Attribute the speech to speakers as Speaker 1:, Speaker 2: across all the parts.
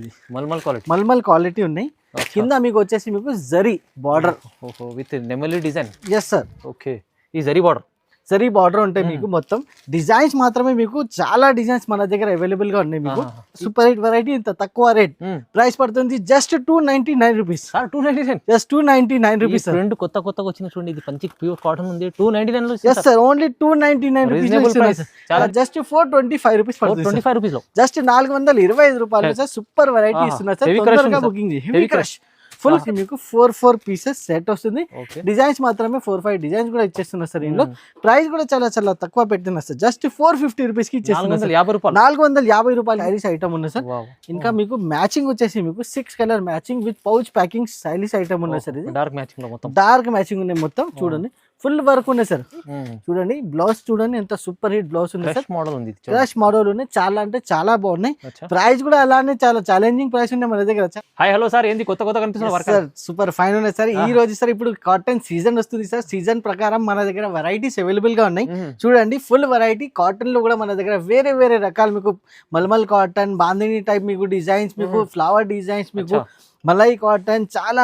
Speaker 1: ఇది
Speaker 2: మల్మల్ క్వాలిటీ ఉన్నాయి. కింద మీకు వచ్చేసి మీకు జరీ బార్డర్
Speaker 1: విత్ నెమలి డిజైన్.
Speaker 2: Yes sir.
Speaker 1: ఓకే, ఈ జరీ బార్డర్
Speaker 2: ఉంటాయి మీకు. మొత్తం డిజైన్స్ మాత్రమే మీకు చాలా డిజైన్స్ మన దగ్గర అవైలబుల్ గా ఉన్నాయి మీకు. సూపర్ హిట్ వెరైటీ, ఇంత తక్కువ రేట్. ప్రైస్ పడుతుంది జస్ట్ 299 రూపీస్.
Speaker 1: 299
Speaker 2: just 299 rupees.
Speaker 1: రెండు కొత్తగా వచ్చిన చూడండి, ఇది మంచి ప్యూర్ కాటన్ ఉంది. 299 లో.
Speaker 2: Yes sir, only 299 rupees. Just 425 rupees పడుతుంది.
Speaker 1: 425 రూపీస్ లో
Speaker 2: జస్ట్ 425 రూపాయలు సార్. సూపర్ వెరైటీ ఇస్తున్నారు సార్. తొందరగా బుకింగ్ హెవీ క్రష్ ఫుల్ మీకు 4 పీసెస్ సెట్ వస్తుంది. డిజైన్స్ మాత్రమే 4-5 డిజైన్స్ కూడా ఇచ్చేస్తున్నారు సార్. ఇందులో ప్రైస్ కూడా చాలా తక్కువ పెడుతున్నారు సార్. జస్ట్ 450 రూపీస్ కి ఇచ్చేస్తున్నారు. 450 రూపాయలు స్టైలిష్ ఐటమ్ ఉంది సార్. ఇంకా మీకు మ్యాచింగ్ వచ్చేసి మీకు 6 colour matching with pouch packing stylish item ఉంది సార్. ఇది డార్క్ మ్యాచింగ్ ఉన్నాయి మొత్తం. చూడండి ఫుల్ వర్క్ ఉన్నాయి సార్. చూడండి బ్లౌజ్ చూడండి ఎంత సూపర్ హిట్ బ్లౌజ్ ఉంది సార్. క్రష్ మోడల్ ఉన్నాయి. చాలా అంటే చాలా బాగున్నాయి. ప్రైస్ కూడా అలానే చాలా ఛాలెంజింగ్ ప్రైస్ ఉన్నాయి మన దగ్గర.
Speaker 1: హాయ్ హలో సార్, ఏంది కొత్త కనిపిస్తుంది
Speaker 2: సార్? సూపర్ ఫైన్ ఉన్నాయి సార్. ఈ రోజు సార్ ఇప్పుడు కాటన్ సీజన్ వస్తుంది సార్. సీజన్ ప్రకారం మన దగ్గర వెరైటీస్ అవైలబుల్ గా ఉన్నాయి. చూడండి ఫుల్ వెరైటీ. కాటన్ లో కూడా మన దగ్గర వేరే రకాలు మీకు మల్మల్ కాటన్, బాందిని టైప్ మీకు డిజైన్స్, మీకు ఫ్లవర్ డిజైన్స్, మీకు మలై కాటన్, చాలా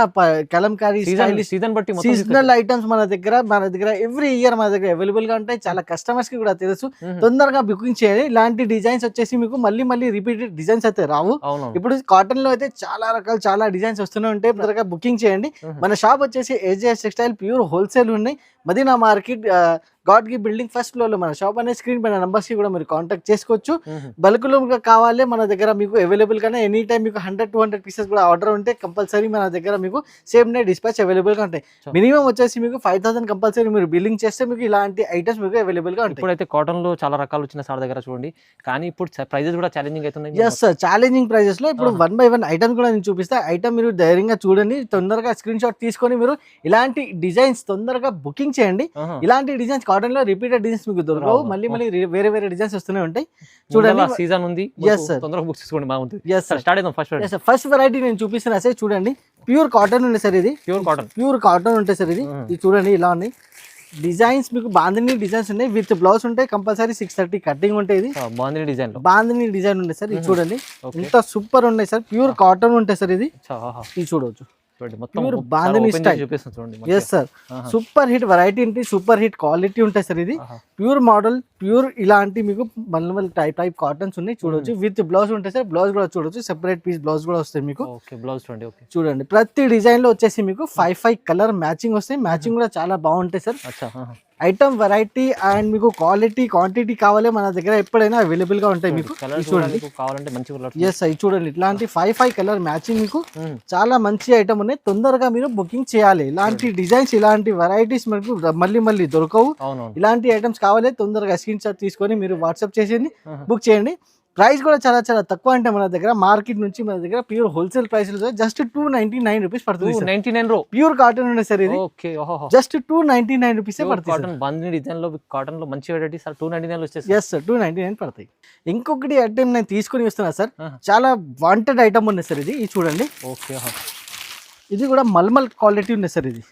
Speaker 2: కలంకారీ సీజనల్ ఐటమ్స్ మన దగ్గర ఎవ్రీ ఇయర్ మన దగ్గర అవైలబుల్ గా ఉంటాయి. చాలా కస్టమర్స్ కి కూడా తెలుసు. తొందరగా బుకింగ్ చేయాలి. ఇలాంటి డిజైన్స్ వచ్చేసి మీకు మళ్ళీ రిపీటెడ్ డిజైన్స్ అయితే రావు. ఇప్పుడు కాటన్ లో అయితే చాలా డిజైన్స్ వస్తూనే ఉంటాయి. తొందరగా బుకింగ్ చేయండి. మన షాప్ వచ్చేసి ఏజేఎస్ టెక్స్టైల్ ప్యూర్ హోల్సేల్ ఉన్నాయి. మదీనా మార్కెట్ గాడ్ గి బిల్డింగ్ ఫస్ట్ ఫ్లోర్ లో మన షాప్ అనే స్క్రీన్ పైన నంబర్స్ కి కూడా మీరు కాంటాక్ట్ చేసుకోవచ్చు. బల్క్ లో కావాలి మన దగ్గర మీకు అవైలబుల్ గానే ఎనీ టైం మీకు 100-200 పీసెస్ కూడా ఆర్డర్ ఉంటే కంపల్సరీ మన దగ్గర మీకు సేమ్ డే డిస్పాచ్ అవైలబుల్ గా ఉంటాయి. మినిమం వచ్చేసి మీకు 5000 కంపల్సరీ మీరు బిల్లింగ్ చేస్తే మీకు ఇలాంటి ఐటమ్స్ మీకు అవైలబుల్ గా ఉంటాయి.
Speaker 1: ఇప్పుడైతే కాటన్ లో చాలా రకాలు వచ్చిన సార్ దగ్గర చూడండి, కానీ ఇప్పుడు ప్రైజెస్ కూడా ఛాలెంజింగ్ అవుతున్నాయి.
Speaker 2: ఎస్ సార్, ఛాలెంజింగ్ ప్రైజెస్ లో ఇప్పుడు 1 by 1 ఐటమ్స్ కూడా నేను చూపిస్తా. ఐటమ్ మీరు ధైర్యంగా చూడండి, తొందరగా స్క్రీన్ షాట్ తీసుకొని మీరు ఇలాంటి డిజైన్స్ తొందరగా బుకింగ్ చేయండి. ఇలాంటి డిజైన్స్ కాటన్ లో రిపీటెడ్ డిజైన్స్ మీకు దొరకవు. మళ్ళీ వేరే డిజైన్స్ వస్తూనే ఉంటాయి. చూడండి
Speaker 1: సీజన్ ఉంది.
Speaker 2: తొందరగా
Speaker 1: బుక్ చేసుకోండి, బాగుంటుంది. స్టార్ట్ చేద్దాం.
Speaker 2: ఫస్ట్ వెరైటీ నేను చూపిస్తున్నా సార్. చూడండి ప్యూర్ కాటన్ ఉంది సార్. ఇది ప్యూర్ కాటన్ ఉంటాయి సార్. ఇది చూడండి ఇలా ఉన్నాయి డిజైన్స్. మీకు బాందిని డిజైన్స్ ఉన్నాయి విత్ బ్లౌజ్ ఉంటాయి. కంపల్సరీ 630 కటింగ్ ఉంటాయి. ఇది బాందిని డిజైన్ ఉంది సార్. ఇది చూడండి ఎంత సూపర్ ఉన్నాయి సార్. ప్యూర్ కాటన్ ఉంటాయి సార్. ఇది చూడవచ్చు. సూపర్ హిట్ వెరైటీ ఉంటుంది. సూపర్ హిట్ క్వాలిటీ ఉంటాయి సార్. ఇది ప్యూర్ మోడల్, ప్యూర్ ఇలాంటి మీకు మల్మల్ టైప్ కాటన్స్ ఉన్నాయి. చూడవచ్చు విత్ బ్లౌజ్ ఉంటాయి సార్. బ్లౌజ్ కూడా చూడవచ్చు, సెపరేట్ పీస్ బ్లౌజ్ కూడా వస్తాయి మీకు. చూడండి ప్రతి డిజైన్ లో వచ్చేసి మీకు 5 కలర్ మ్యాచింగ్ వస్తాయి. మ్యాచింగ్ కూడా చాలా బాగుంటాయి సార్. ఐటమ్ వెరైటీ అండ్ మీకు క్వాలిటీ క్వాంటిటీ కావాలి మన దగ్గర ఎప్పుడైనా అవైలబుల్ గా ఉంటాయి మీకు. చూడండి ఎస్ అవి చూడండి ఇట్లాంటి 5 కలర్ మ్యాచింగ్ మీకు చాలా మంచి ఐటమ్ ఉన్నాయి. తొందరగా మీరు బుకింగ్ చేయాలి. ఇలాంటి డిజైన్స్, ఇలాంటి వెరైటీస్ మనకు మళ్ళీ దొరకవు. ఇలాంటి ఐటమ్స్ కావాలి తొందరగా స్క్రీన్ షాట్ తీసుకొని మీరు వాట్సాప్ చేసేయండి, బుక్ చేయండి. ప్రైస్ కూడా చాలా తక్కువ అంటే మన దగ్గర మార్కెట్ నుంచి మన దగ్గర pure wholesale price just 299 rupees పడుతుంది. ప్యూర్ కాటన్ ఉంది సార్. ఇది జస్ట్ 299 రూపీస్ పడుతుంది.
Speaker 1: కాటన్ లో మంచి వెరైటీ సార్. 299 లో వచ్చేసి
Speaker 2: ఎస్ సార్ 299 పడతాయి. ఇంకొకటి ఐటమ్ నేను తీసుకొని వస్తున్నా సార్. చాలా వాంటెడ్ ఐటమ్ ఉంది సార్. ఇది చూడండి. ఇది కూడా మల్మల్ క్వాలిటీ ఉంది సార్. ఇది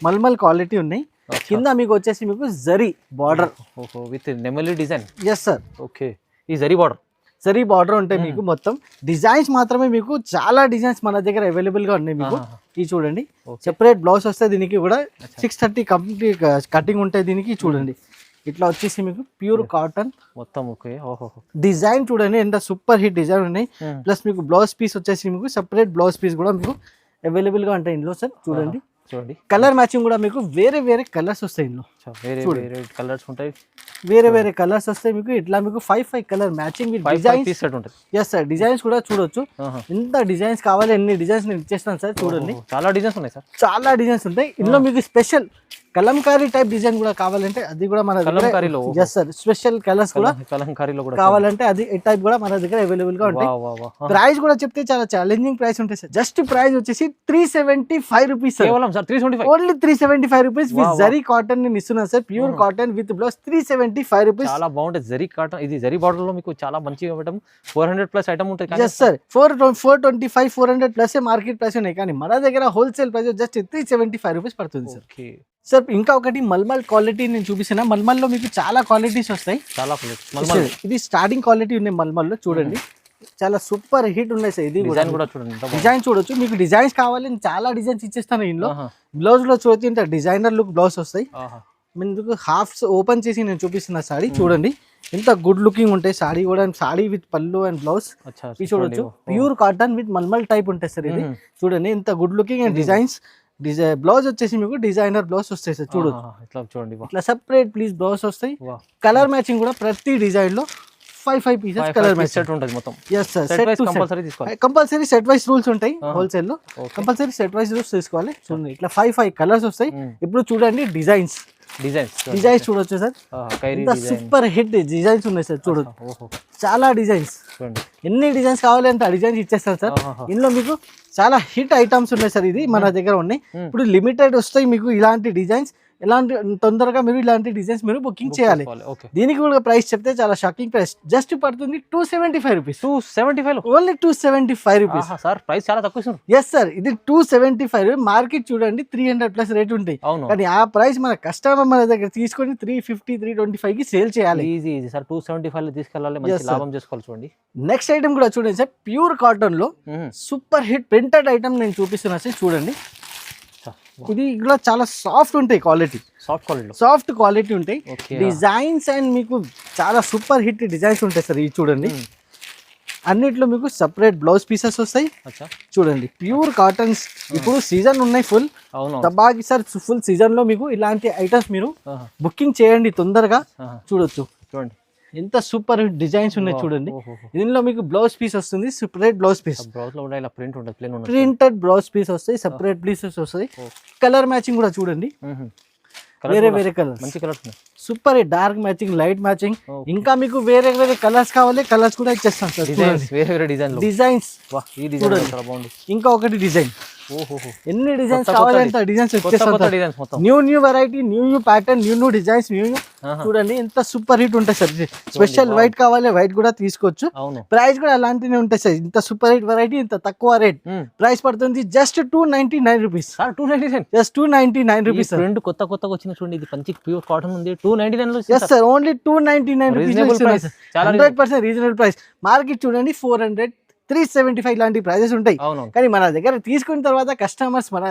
Speaker 2: మల్మల్ క్వాలిటీ ఉన్నాయి. కింద మీకు వచ్చేసి మీకు జరీ బార్డర్
Speaker 1: విత్ నెమలి డిజైన్.
Speaker 2: Yes sir.
Speaker 1: ఓకే, ఈ జరీ బార్డర్ ఉంటాయి మీకు. మొత్తం డిజైన్స్ మాత్రమే మీకు చాలా డిజైన్స్ మన దగ్గర అవైలబుల్ గా ఉన్నాయి మీకు. ఇది చూడండి సెపరేట్ బ్లౌజ్ వస్తాయి. దీనికి కూడా 630 కంప్లీట్ కటింగ్ ఉంటాయి. దీనికి చూడండి ఇట్లా వచ్చేసి మీకు ప్యూర్ కాటన్ మొత్తం.
Speaker 2: డిజైన్ చూడండి ఎంత సూపర్ హిట్ డిజైన్ ఉన్నాయి. ప్లస్ మీకు బ్లౌజ్ పీస్ వచ్చేసి మీకు సెపరేట్ బ్లౌజ్ పీస్ కూడా మీకు అవైలబుల్ గా ఉంటాయి ఇందులో సార్. చూడండి కలర్ మ్యాచింగ్ కూడా మీకు వేరే కలర్స్ వస్తాయి ఇందులో. వేరే కలర్స్ వస్తాయి మీకు. ఇట్లా మీకు 5 colour matching yes sir. Designs కూడా చూడొచ్చు. ఎంత డిజైన్స్ కావాలి ఎన్ని డిజైన్స్ నేను ఇచ్చేస్తాను సార్. చూడండి
Speaker 1: చాలా డిజైన్స్ ఉన్నాయి సార్.
Speaker 2: చాలా డిజైన్స్ ఉంటాయి ఇందులో. మీకు స్పెషల్ కలంకారీ టైప్ డిజైన్ కూడా కావాలంటే అది కూడా మన దగ్గర. ఎస్ సార్, స్పెషల్ కలర్స్ కూడా కావాలంటే అది టైప్ కూడా మన దగ్గర అవైలబుల్ గా ఉంటాయి. ప్రైస్ కూడా చెప్తే చాలా ఛాలెంజింగ్ ప్రైస్ ఉంటాయి సార్. జస్ట్ ప్రైస్ వచ్చేసి 375 rupees. Only 375 rupees with zari cotton నేను ఇస్తున్నాను sir. Pure cotton with blouse 375 rupees.
Speaker 1: చాలా బాగుంటుంది జరీ కాటన్. ఇది జరీ బార్డర్ లో మీకు చాలా మంచిగా ఐటమ్. 400+ ఐటమ్ ఉంటుంది.
Speaker 2: Yes sir, 425 400 plus market price ఉన్నాయి. కానీ మన దగ్గర హోల్సేల్ ప్రైస్ జస్ట్ 375 రూపీస్ పడుతుంది సార్. సార్ ఇంకా ఒకటి మల్మల్ క్వాలిటీ నేను చూపిస్తున్నా. మల్మల్ లో మీకు చాలా క్వాలిటీస్ వస్తాయి.
Speaker 1: చాలా
Speaker 2: ఇది స్టార్టింగ్ క్వాలిటీ ఉన్నాయి మల్మల్ లో. చూడండి
Speaker 1: చాలా సూపర్ హిట్ ఉన్నాయి సార్. ఇది
Speaker 3: డిజైన్ కూడా చూడండి ఎంత బాగుంది.
Speaker 1: డిజైన్ చూడొచ్చు, మీకు డిజైన్స్ కావాలి నేను చాలా డిజైన్స్ ఇచ్చేస్తాను ఇందులో. బ్లౌజ్ లో చూస్తే ఇంత డిజైనర్ లుక్ బ్లౌజ్ వస్తాయి. మీకు హాఫ్ ఓపెన్ చేసి నేను చూపిస్తున్న సాడీ చూడండి ఎంత గుడ్ లుకింగ్ ఉంటాయి. సాడీ కూడా సాడీ విత్ పళ్ళు అండ్ బ్లౌజ్ ఇది చూడొచ్చు. Pure cotton with malmal type ఉంటాయి సార్. ఇది చూడండి ఎంత good looking and designs. Blouse వచ్చేసి మీకు డిజైనర్ బ్లౌజ్ వస్తాయి సార్. చూడొచ్చు
Speaker 3: ఇట్లా చూడండి,
Speaker 1: ఇట్లా సెపరేట్ ప్లీజ్ బ్లౌజ్ వస్తాయి. కలర్ మ్యాచింగ్ కూడా ప్రతి డిజైన్ లో 5 పీసెస్ కలర్ మ్యాచ్
Speaker 3: సెట్ ఉంటుంది మొత్తం.
Speaker 1: yes sir, set to
Speaker 3: compulsory తీసుకోవాలి.
Speaker 1: కంపల్సరీ సెట్ వైస్ రూల్స్ ఉంటాయి హోల్సేల్ లో. కంపల్సరీ సెట్ వైస్ రూల్స్ తీసుకోవాలి. చూడండి ఇట్లా 5 కలర్స్ వస్తాయి. ఇప్పుడు చూడండి డిజైన్స్ చూడొచ్చు సార్. ఎంత సూపర్ హిట్ డిజైన్స్ ఉన్నాయి సార్. చూడొచ్చు చాలా డిజైన్స్, ఎన్ని డిజైన్స్ కావాలి అంటే ఆ డిజైన్స్ ఇచ్చేస్తారు సార్. ఇందులో మీకు చాలా హిట్ ఐటమ్స్ ఉన్నాయి సార్. ఇది మన దగ్గర ఉన్నాయి. ఇప్పుడు లిమిటెడ్ వస్తాయి మీకు ఇలాంటి డిజైన్స్. ఎలాంటి తొందరగా మీరు ఇలాంటి డిజైన్స్ మీరు బుకింగ్ చేయాలి. దీనికి కూడా ప్రైస్ చెప్తే చాలా షాకింగ్ ప్రైస్. జస్ట్ పడుతుంది 275 rupees. 275 only 275 rupees
Speaker 3: sir. Price చాలా తక్కువ.
Speaker 1: ఎస్ సార్, ఇది 275. మార్కెట్ చూడండి 300+ రేట్ ఉంటాయి. కానీ ఆ ప్రైస్ మన కస్టమర్ మన దగ్గర తీసుకొని 350 325 కి సేల్ చేయాలి.
Speaker 3: Easy sir. 275 లో తీసుకెళ్ళాలి, మంచి లాభం చేసుకోవాలి. చూడండి
Speaker 1: నెక్స్ట్ ఐటమ్ కూడా చూడండి సార్. ప్యూర్ కాటన్ లో సూపర్ హిట్ ప్రింటెడ్ ఐటమ్ నేను చూపిస్తున్నా సార్. చూడండి ఇది కూడా చాలా సాఫ్ట్ ఉంటాయి, క్వాలిటీ సాఫ్ట్ క్వాలిటీ ఉంటాయి. డిజైన్స్ అండ్ మీకు చాలా సూపర్ హిట్ డిజైన్స్ ఉంటాయి సార్. ఇది చూడండి అన్నిట్లో మీకు సపరేట్ బ్లౌజ్ పీసెస్ వస్తాయి. చూడండి ప్యూర్ కాటన్స్. ఇప్పుడు సీజన్ ఉన్నాయి ఫుల్ తబాకి సార్. ఫుల్ సీజన్ లో మీకు ఇలాంటి ఐటమ్స్ మీరు బుకింగ్ చేయండి తొందరగా. చూడొచ్చు చూడండి ఎంత సూపర్ డిజైన్స్ ఉన్నాయి. చూడండి దీనిలో మీకు బ్లౌజ్ పీస్ వస్తుంది, separate blouse piece. Printed blouse piece వస్తాయి, సెపరేట్ పీసెస్ వస్తాయి. కలర్ మ్యాచింగ్ కూడా చూడండి వేరే కలర్స్, మంచి colours, super dark matching, light matching. ఇంకా మీకు వేరే కలర్స్ కావాలి, కలర్స్ కూడా ఇచ్చేస్తాం సార్. డిజైన్స్ ఇంకా ఒకటి డిజైన్, ఎన్ని డిజైన్స్ కావాలంటే డిజైన్స్ ఇచ్చేస్తాం. New variety, new pattern, new designs. చూడండి ఎంత సూపర్ హిట్ ఉంటాయి సార్. స్పెషల్ వైట్ కావాలి, వైట్ కూడా తీసుకోవచ్చు. ప్రైస్ కూడా అలాంటినే ఉంటాయి సార్. ఇంత సూపర్ హిట్ వెరైటీ, ఇంత తక్కువ రేట్. ప్రైస్ పడుతుంది జస్ట్ 299 రూపీస్. Just 299 rupees.
Speaker 3: కొత్తగా వచ్చిన చూడండి, ఇది మంచి ప్యూర్ కాటన్ ఉంది. 299 లో.
Speaker 1: yes sir, only 299 rupees. 100% reasonable price. Market చూడండి 400 375 లాంటి ప్రైజెస్ ఉంటాయి. కానీ మన దగ్గర తీసుకున్న తర్వాత కస్టమర్స్ మన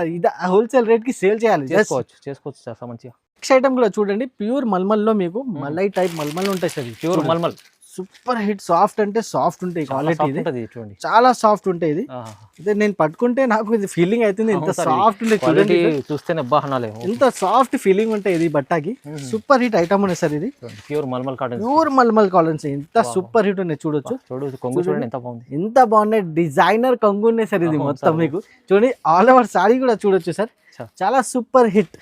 Speaker 1: హోల్సేల్ రేట్ కి సేల్ చేయాలి.
Speaker 3: చేసుకోవచ్చు మంచిగా.
Speaker 1: నెక్స్ట్ ఐటమ్ కూడా చూడండి ప్యూర్ మల్మల్ లో మీకు మలై టైప్ మల్మల్ ఉంటాయి sir.
Speaker 3: Pure malmal
Speaker 1: super hit. Soft అంటే సాఫ్ట్ ఉంటాయి, క్వాలిటీ ఇది చాలా సాఫ్ట్ ఉంటాయి. ఇది అదే నేను పట్టుకుంటే నాకు ఇది ఫీలింగ్ అవుతుంది, ఎంత సాఫ్ట్ ఉంటాయి చూడండి.
Speaker 3: చూస్తేనే
Speaker 1: ఎంత సాఫ్ట్ ఫీలింగ్ ఉంటాయి ఇది బట్టకి. సూపర్ హిట్ ఐటమ్ ఉన్నాయి సార్. ఇది
Speaker 3: ప్యూర్ మల్మల్ కాటన్,
Speaker 1: ఎంత సూపర్ హిట్ ఉన్నాయి. చూడొచ్చు ఎంత బాగున్నాయి. డిజైనర్ కొంగు ఉన్నాయి సార్. ఇది మొత్తం మీకు చూడండి ఆల్ ఓవర్ సారీ కూడా చూడొచ్చు సార్. చాలా సూపర్ హిట్.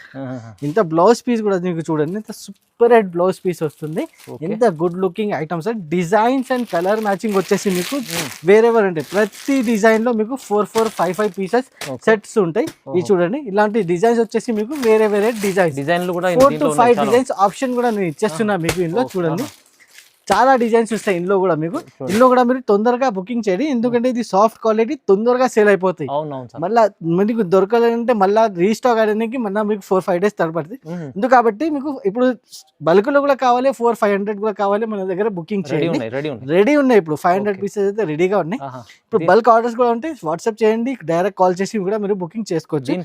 Speaker 1: ఇంత బ్లౌజ్ పీస్ కూడా మీకు చూడండి ఎంత సూపర్ హిట్ బ్లౌజ్ పీస్ వస్తుంది. ఎంత good looking items. Designs and colour matching వచ్చేసి మీకు వేరే ఉంటాయి. ప్రతి డిజైన్ లో మీకు 4 5 పీసెస్ సెట్స్ ఉంటాయి. ఇది చూడండి ఇలాంటి డిజైన్స్ వచ్చేసి మీకు వేరే డిజైన్ 4 to 5 డిజైన్స్ ఆప్షన్ కూడా నేను ఇచ్చేస్తున్నా మీకు. ఇందులో చూడండి చాలా డిజైన్స్ వస్తాయి. ఇందులో కూడా మీరు తొందరగా బుకింగ్ చేయండి, ఎందుకంటే ఇది సాఫ్ట్ క్వాలిటీ, తొందరగా సేల్ అయిపోతాయి. మళ్ళీ మీకు దొరకాలంటే మళ్ళీ రీస్టాక్ అయ్యడానికి మళ్ళీ మీకు 4-5 డేస్ తడపడుతుంది. ఎందుకు కాబట్టి మీకు ఇప్పుడు బల్క్ లో కూడా కావాలి, 400-500 కూడా కావాలి, మన దగ్గర బుకింగ్ చేయండి. రెడీ ఉన్నాయి. ఇప్పుడు 500 పీసెస్ అయితే రెడీగా ఉన్నాయి. ఇప్పుడు బల్క్ ఆర్డర్స్ కూడా ఉంటాయి, వాట్సాప్ చేయండి, డైరెక్ట్ కాల్ చేసి కూడా మీరు బుకింగ్ చేసుకోవచ్చు.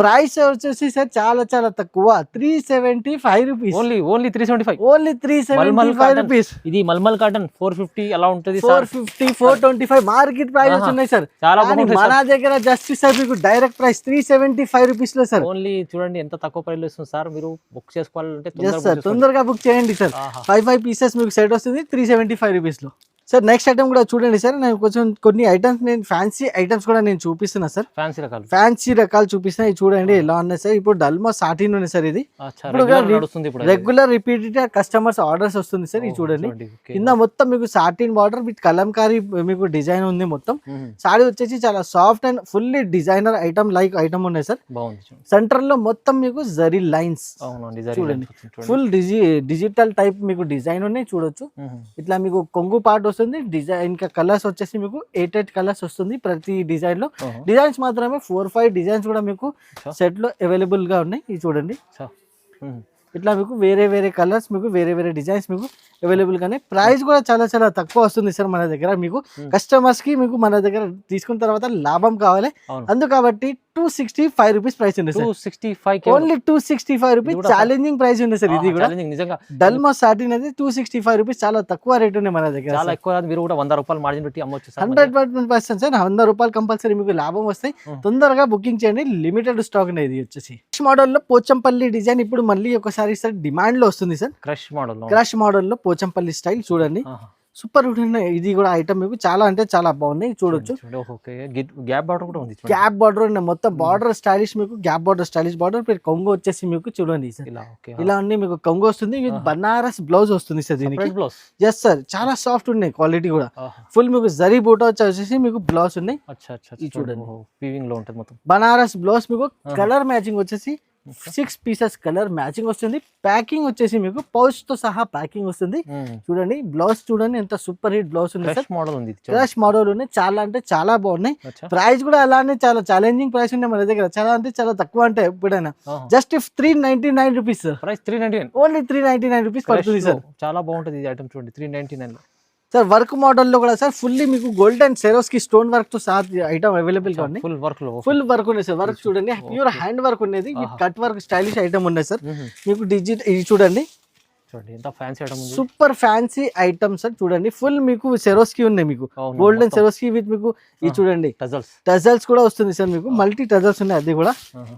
Speaker 1: ప్రైస్ వచ్చేసి సార్ చాలా తక్కువ, 375 రూపీస్.
Speaker 3: ఓన్లీ 375.
Speaker 1: Only 375 rupees.
Speaker 3: ఇది మల్మల్ కాటన్ 450 అలా ఉంటుంది.
Speaker 1: 450 425 మార్కెట్ ప్రైజెస్ ఉన్నాయి సార్. చాలా బాగుంది. మన దగ్గర జస్ట్ సార్ మీకు డైరెక్ట్ ప్రైస్ 375 రూపీస్ లో సార్.
Speaker 3: ఓన్లీ చూడండి ఎంత తక్కువ ప్రైస్ లో ఇస్తుంది సార్. మీరు బుక్ చేసుకోవాలంటే
Speaker 1: తొందరగా బుక్ చేయండి సార్. 5 పీసెస్ మీకు సెట్ వస్తుంది 375 రూపీస్ లో సార్. నెక్స్ట్ ఐటమ్ కూడా చూడండి సార్. నేను కొంచెం కొన్ని ఐటమ్స్, నేను ఫ్యాన్సీ ఐటమ్స్ కూడా నేను చూపిస్తున్నా సార్. ఫ్యాన్సీ రకాలు చూపిస్తున్నా. ఇది చూడండి ఎలా ఉన్నాయి సార్. ఇప్పుడు ఆల్మోస్ట్ 13 ఉన్నాయి సార్. ఇది రెగ్యులర్ రిపీటెడ్ కస్టమర్స్ ఆర్డర్స్ వస్తుంది సార్. ఇది చూడండి కింద మొత్తం మీకు సాటిన్ బార్డర్ విత్ కలంకారీ మీకు డిజైన్ ఉంది. మొత్తం సారీ వచ్చేసి చాలా soft and fully designer item like item ఉన్నాయి సార్. సెంటర్ లో మొత్తం మీకు జరీ లైన్స్ చూడండి, ఫుల్ డిజిటల్ టైప్ మీకు డిజైన్ ఉన్నాయి. చూడొచ్చు ఇట్లా మీకు కొంగు పార్ట్ వస్తుంది. డిజైన్ ఇంకా కలర్స్ వచ్చేసి మీకు 8 కలర్స్ వస్తుంది ప్రతి డిజైన్ లో. డిజైన్స్ మాత్రమే 4-5 డిజైన్స్ కూడా మీకు సెట్ లో అవైలబుల్ గా ఉన్నాయి. ఇది చూడండి
Speaker 2: ఇట్లా మీకు వేరే వేరే కలర్స్ మీకు వేరే వేరే డిజైన్స్ మీకు అవైలబుల్ గానే ప్రైస్ కూడా చాలా చాలా తక్కువ వస్తుంది సార్ మన దగ్గర. మీకు కస్టమర్స్ కి మీకు మన దగ్గర తీసుకున్న తర్వాత లాభం కావాలి, అందు కాబట్టి 265 రూపీస్ ప్రైస్ ఉంది sir.
Speaker 3: 265
Speaker 2: only 265 rupees challenging price ఉంది సార్. ఇది కూడా
Speaker 3: నిజంగా
Speaker 2: డల్మా సాటిన్ అనేది 265 రూపీస్ చాలా తక్కువ రేట్ ఉంది మన దగ్గర.
Speaker 3: చాలా ఎక్కువ. మీరు కూడా 100 రూపాయలు మార్జిన్ పెట్టి అమ్మొచ్చు సార్.
Speaker 2: 100% సార్, 100 రూపాయలు కంపల్సరీ మీకు లాభం వస్తాయి. తొందరగా బుకింగ్ చేయండి, లిమిటెడ్ స్టాక్ అనేది వచ్చేసి మోడల్ లో పోచంపల్లి డిజైన్ ఇప్పుడు మళ్ళీ ఒకసారి సార్ డిమాండ్ లో వస్తుంది సార్. క్రష్ మోడల్ లో పోచంపల్లి స్టైల్ చూడండి, సూపర్ ఉన్నాయి. ఇది కూడా ఐటమ్ మీకు చాలా అంటే చాలా బాగున్నాయి, చూడొచ్చు.
Speaker 3: గ్యాప్ బార్డర్ కూడా ఉంది,
Speaker 2: గ్యాప్ బార్డర్ ఉన్నాయి, మొత్తం బార్డర్ స్టైలిష్ మీకు గ్యాప్ బార్డర్ స్టైలిష్ బార్డర్. కొంగు వచ్చేసి మీకు చూడండి సార్ ఇలా అన్ని మీకు కొంగు వస్తుంది, విత్ బనారస్ బ్లౌజ్ వస్తుంది సార్ దీనికి. ఎస్ సార్, చాలా సాఫ్ట్ ఉన్నాయి, క్వాలిటీ కూడా ఫుల్ మీకు జరీ బూటా వచ్చేసి మీకు బ్లౌజ్ ఉన్నాయి.
Speaker 3: చూడండి
Speaker 2: బనారస్ బ్లౌజ్ మీకు కలర్ మ్యాచింగ్ వచ్చేసి 6 పీసెస్ కలర్ మ్యాచింగ్ వస్తుంది. ప్యాకింగ్ వచ్చేసి మీకు పౌచ్ తో సహా ప్యాకింగ్ వస్తుంది. చూడండి బ్లౌజ్ చూడండి ఎంత సూపర్ హిట్ బ్లౌజ్ ఉంది సార్. క్రష్ మోడల్ ఉన్నాయి, చాలా అంటే చాలా బాగున్నాయి. ప్రైస్ కూడా అలానే చాలా ఛాలెంజింగ్ ప్రైస్ ఉన్నాయి మన దగ్గర, చాలా అంటే చాలా తక్కువ అంటే ఎప్పుడైనా just 399 rupees sir.
Speaker 3: Price 399,
Speaker 2: only 399 rupees పడుతుంది సార్.
Speaker 3: చాలా బాగుంటుంది ఈ ఐటమ్ చూడండి 399
Speaker 2: సార్. వర్క్ మోడల్ లో కూడా సార్ ఫుల్లీ మీకు గోల్డెన్ సెరోస్కి స్టోన్ వర్క్ తో సహా ఐటమ్ అవైలబుల్ గా ఉంది. ఫుల్ వర్క్ ఉన్నాయి సార్. వర్క్ చూడండి ప్యూర్ హ్యాండ్ వర్క్ ఉన్నది, కట్ వర్క్ స్టైలిష్ ఐటమ్ ఉన్నాయి సార్. మీకు డిజిటల్ ఇది చూడండి, సూపర్ ఫ్యాన్సీ ఐటమ్ సార్. చూడండి ఫుల్ మీకు సెరోస్కి ఉన్నాయి, మీకు గోల్డెన్ సెరోస్కి విత్ మీకు ఇది చూడండి టజల్స్ కూడా వస్తుంది సార్. మీకు మల్టీ టజల్స్ ఉన్నాయి, అది కూడా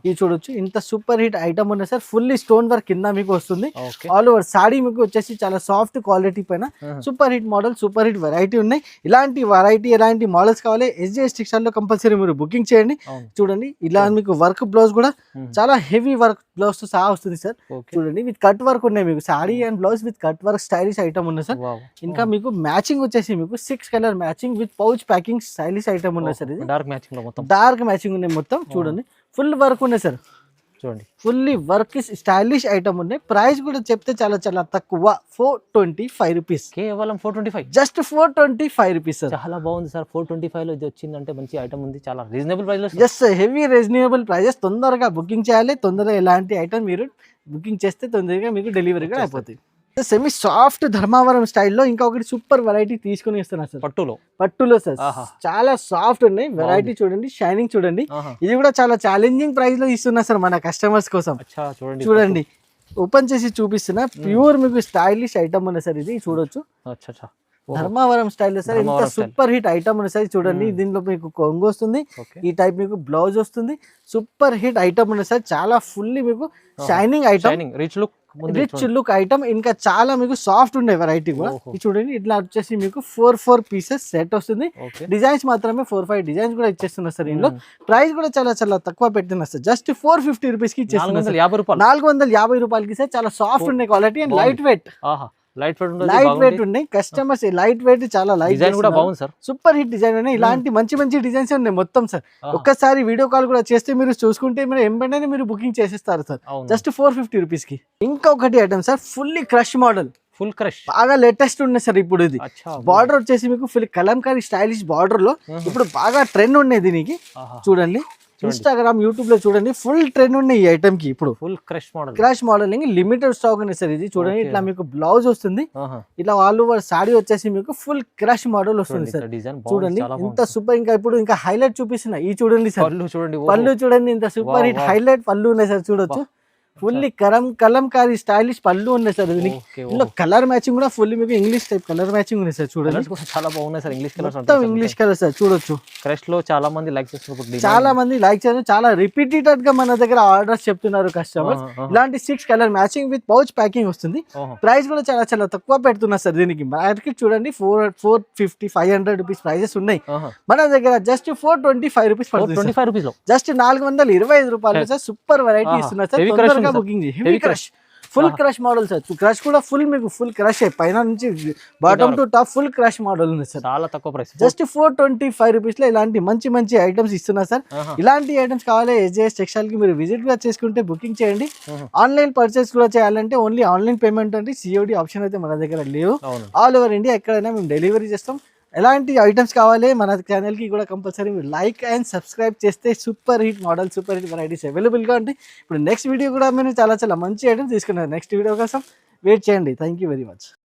Speaker 2: ఇది చూడొచ్చు. ఇంత సూపర్ హిట్ ఐటమ్ ఉన్నాయి సార్. ఫుల్లీ స్టోన్ వర్క్ కింద మీకు వస్తుంది. ఆల్ ఓవర్ సాడీ మీకు వచ్చేసి చాలా సాఫ్ట్ క్వాలిటీ పైన super hit model, super hit variety ఉన్నాయి. ఇలాంటి వెరైటీ ఎలాంటి మోడల్స్ కావాలి SJS టెక్స్టైల్ లో కంపల్సరీ మీరు బుకింగ్ చేయండి. చూడండి ఇలా మీకు వర్క్ బ్లౌజ్ కూడా చాలా హెవీ వర్క్ బ్లౌజ్ తో సహా వస్తుంది సార్. చూడండి విత్ కట్ వర్క్ ఉన్నాయి, మీకు saree and blouse with cut work stylish item ఉన్నాయి సార్. ఇంకా మీకు మ్యాచింగ్ వచ్చేసి మీకు 6 colour matching with pouch packing stylish item ఉన్నాయి సార్. ఇది డార్క్ మ్యాచింగ్ ఉన్నాయి మొత్తం. చూడండి ఫుల్ వర్క్ ఉన్నాయి సార్. చూడండి ఫుల్లీ వర్క్ స్టైలిష్ ఐటమ్ ఉన్నాయి. ప్రైస్ కూడా చెప్తే చాలా చాలా తక్కువ, 425 రూపీస్,
Speaker 3: కేవలం 425,
Speaker 2: జస్ట్ 425 రూపీస్ సార్.
Speaker 3: చాలా బాగుంది సార్. 425 లో ఇది వచ్చిందంటే మంచి ఐటమ్ ఉంది, చాలా రీజనబుల్ ప్రైస్ లో.
Speaker 2: Just heavy reasonable prices. తొందరగా బుకింగ్ చేయాలి, తొందరగా ఎలాంటి ఐటమ్ మీరు బుకింగ్ చేస్తే తొందరగా మీకు డెలివరీ కూడా అయిపోతుంది. సెమీ సాఫ్ట్ ధర్మావరం స్టైల్లో ఇంకొకటి సూపర్ వెరైటీ తీసుకుని ఇస్తున్నారు సార్. పట్టులో సార్ చాలా సాఫ్ట్ ఉన్నాయి. వెరైటీ చూడండి, షైనింగ్ చూడండి. ఇది కూడా చాలా ఛాలెంజింగ్ ప్రైస్ లో ఇస్తున్నారు సార్ మన కస్టమర్స్ కోసం. చూడండి ఓపెన్ చేసి చూపిస్తున్నా, ప్యూర్ మీకు స్టైలిష్ ఐటమ్ ఉన్నాయి సార్. ఇది చూడొచ్చు, ధర్మావరం స్టైల్ సార్. ఇంత సూపర్ హిట్ ఐటమ్ ఉన్నాయి సార్. చూడండి దీనిలో మీకు కొంగు వస్తుంది, ఈ టైప్ మీకు బ్లౌజ్ వస్తుంది. సూపర్ హిట్ ఐటమ్ ఉన్నాయి సార్. చాలా ఫుల్లీ మీకు shining item, rich look item. ఇంకా చాలా మీకు సాఫ్ట్ ఉండే వెరైటీ కూడా. చూడండి ఇట్లా వచ్చేసి మీకు 4 పీసెస్ సెట్ వస్తుంది. డిజైన్స్ మాత్రమే 4-5 డిజైన్స్ కూడా ఇచ్చేస్తున్నారు సార్. ఇందులో ప్రైస్ కూడా చాలా చాలా తక్కువ పెడుతున్నారు సార్. జస్ట్ 450 రూపీస్ కి ఇచ్చేస్తున్నారు, 450 రూపాయలకి సార్. చాలా సాఫ్ట్ ఉండే quality and light weight. Light weight ఉన్నాయి. కస్టమర్స్ లైట్ వెయిట్ చాలా లైట్ కూడా బాగుంది సార్. సూపర్ హిట్ డిజైన్ ఉన్నాయి. ఇలాంటి మంచి మంచి డిజైన్స్ ఉన్నాయి మొత్తం సార్. ఒక్కసారి వీడియో కాల్ కూడా చేస్తే మీరు చూసుకుంటే మీరు ఎంబెంటనే మీరు బుకింగ్ చేసేస్తారు సార్, జస్ట్ 450 రూపీస్ కి. ఇంకొకటి item sir, fully crush model, full crush బాగా లేటెస్ట్ ఉన్నాయి సార్. ఇప్పుడు ఇది బార్డర్ వచ్చేసి మీకు ఫుల్ కలంకారీ స్టైలిష్ బార్డర్ లో ఇప్పుడు బాగా ట్రెండ్ ఉన్నాయి దీనికి. చూడండి ఇన్స్టాగ్రామ్, యూట్యూబ్ లో చూడండి ఫుల్ ట్రెండ్ ఉన్నాయి ఈ ఐటమ్ కి. ఇప్పుడు full crush modelling limited stock ఉంది సార్. ఇది చూడండి ఇట్లా మీకు బ్లౌజ్ వస్తుంది, ఇట్లా ఆల్ ఓవర్ సాడీ వచ్చేసి మీకు ఫుల్ క్రష్ మోడల్ వస్తుంది సార్. చూడండి ఇంత సూపర్. ఇంకా ఇప్పుడు ఇంకా హైలైట్ చూపిస్తున్నా, ఈ చూడండి సార్ పళ్ళు చూడండి, ఇంత సూపర్ హిట్ హైలైట్ పళ్ళు ఉన్నాయి సార్. చూడొచ్చు ఫుల్లీ కలంకారీ స్టైలిష్ పళ్ళు ఉన్నాయి సార్. దీనికి ఇందులో కలర్ మ్యాచింగ్ కూడా ఫుల్లీ మీకు ఇంగ్లీష్ టైప్ కలర్ మ్యాచింగ్ ఉంది సార్. చూడండి
Speaker 3: చాలా బాగున్నాయి సార్.
Speaker 2: English colour sir. చూడొచ్చు
Speaker 3: క్రష్ లో చాలా మంది లైక్ చేస్తున్నారు,
Speaker 2: చాలా రిపీటెడ్ గా మన దగ్గర ఆర్డర్స్ చెప్తున్నారు కస్టమర్స్. ఇలాంటి 6 colour matching with pouch packing వస్తుంది. ప్రైస్ కూడా చాలా చాలా తక్కువ పెడుతున్నారు సార్. దీనికి మార్కెట్ చూడండి 450-500 రూపీస్ ప్రైజెస్ ఉన్నాయి. మన దగ్గర జస్ట్ 425 రూపీస్ పడుతుంది, జస్ట్ 425 రూపాయలు సార్. సూపర్ వెరైటీ ఇస్తున్నారు sir. Booking heavy crush, full crush model sir. Crush కూడా ఫుల్ మీకు ఫుల్ క్రష్ పైన నుంచి bottom to top full crush model ఉంది సార్.
Speaker 3: చాలా తక్కువ ప్రైస్,
Speaker 2: జస్ట్ 425 రూపీస్ లో ఇలాంటి మంచి మంచి ఐటమ్స్ ఇస్తున్నారు సార్. ఇలాంటి ఐటమ్స్ కావాలి SJS టెక్స్టైల్ కి మీరు విజిట్ కూడా చేసుకుంటే బుకింగ్ చేయండి. ఆన్లైన్ పర్చేస్ కూడా చేయాలంటే ఓన్లీ ఆన్లైన్ పేమెంట్ అంటే COD ఆప్షన్ అయితే మన దగ్గర లేవు. ఆల్ ఓవర్ ఇండియా ఎక్కడైనా మేము డెలివరీ చేస్తాం. ఎలాంటి ఐటమ్స్ కావాలి మన ఛానల్కి కూడా కంపల్సరీ మీరు లైక్ అండ్ సబ్స్క్రైబ్ చేస్తే super hit model super hit varieties అవైలబుల్గా ఉంటాయి. ఇప్పుడు నెక్స్ట్ వీడియో కూడా మేము చాలా చాలా మంచి ఐటమ్స్ తీసుకున్నాను. నెక్స్ట్ వీడియో కోసం వెయిట్ చేయండి. Thank you very much.